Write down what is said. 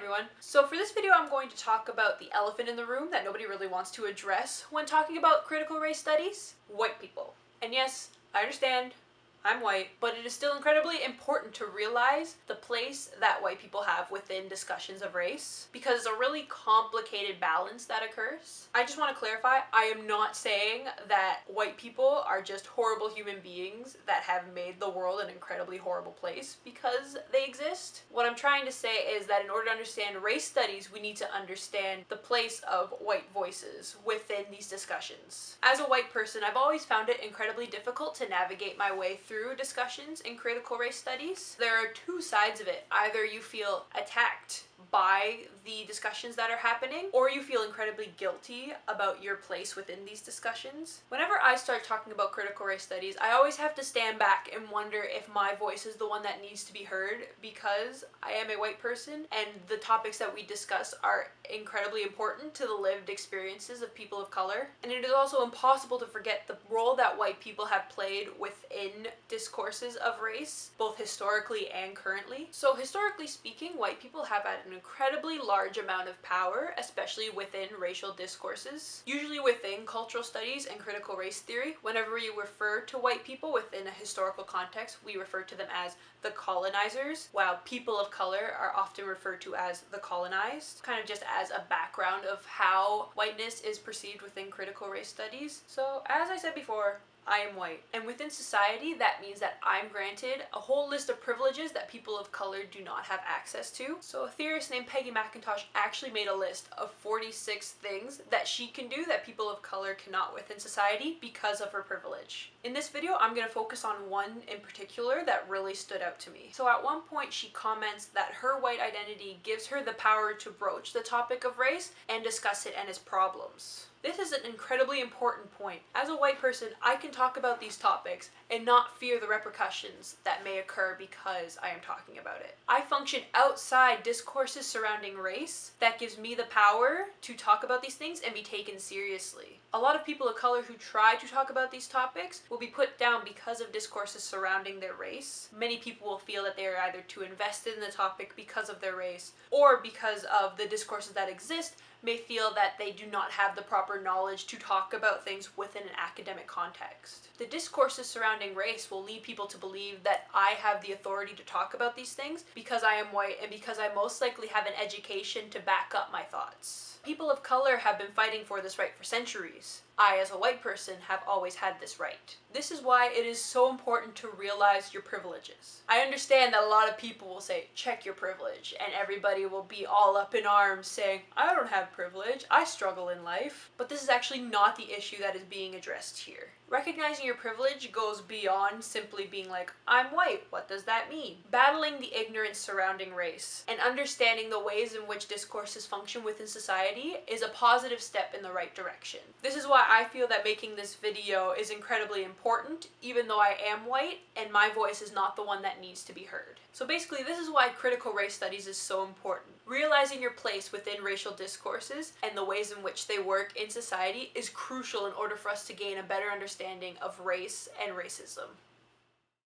everyone. So for this video I'm going to talk about the elephant in the room that nobody really wants to address when talking about critical race studies: white people. And yes, I understand, I'm white, but it is still incredibly important to realize the place that white people have within discussions of race, because it's a really complicated balance that occurs. I just want to clarify, I am not saying that white people are just horrible human beings that have made the world an incredibly horrible place because they exist. What I'm trying to say is that in order to understand race studies, we need to understand the place of white voices within these discussions. As a white person, I've always found it incredibly difficult to navigate my way through discussions in critical race studies. There are two sides of it. Either you feel attacked by the discussions that are happening, or you feel incredibly guilty about your place within these discussions. Whenever I start talking about critical race studies, I always have to stand back and wonder if my voice is the one that needs to be heard, because I am a white person and the topics that we discuss are incredibly important to the lived experiences of people of color. And it is also impossible to forget the role that white people have played within discourses of race, both historically and currently. So historically speaking, white people have had an incredibly large amount of power, especially within racial discourses. Usually within cultural studies and critical race theory, whenever we refer to white people within a historical context, we refer to them as the colonizers, while people of color are often referred to as the colonized, kind of just as a background of how whiteness is perceived within critical race studies. So as I said before, I am white, and within society that means that I'm granted a whole list of privileges that people of color do not have access to. So a theorist named Peggy McIntosh actually made a list of 46 things that she can do that people of color cannot within society because of her privilege. In this video, I'm going to focus on one in particular that really stood out to me. So at one point she comments that her white identity gives her the power to broach the topic of race and discuss it and its problems. This is an incredibly important point. As a white person, I can talk about these topics and not fear the repercussions that may occur because I am talking about it. I function outside discourses surrounding race that gives me the power to talk about these things and be taken seriously. A lot of people of color who try to talk about these topics will be put down because of discourses surrounding their race. Many people will feel that they are either too invested in the topic because of their race, or because of the discourses that exist, may feel that they do not have the proper knowledge to talk about things within an academic context. The discourses surrounding race will lead people to believe that I have the authority to talk about these things because I am white and because I most likely have an education to back up my thoughts. People of color have been fighting for this right for centuries. I, as a white person, have always had this right. This is why it is so important to realize your privileges. I understand that a lot of people will say, check your privilege, and everybody will be all up in arms saying, I don't have privilege, I struggle in life. But this is actually not the issue that is being addressed here. Recognizing your privilege goes beyond simply being like, I'm white, what does that mean? Battling the ignorance surrounding race and understanding the ways in which discourses function within society is a positive step in the right direction. This is why I feel that making this video is incredibly important, even though I am white and my voice is not the one that needs to be heard. So basically, this is why critical race studies is so important. Realizing your place within racial discourses and the ways in which they work in society is crucial in order for us to gain a better understanding of race and racism.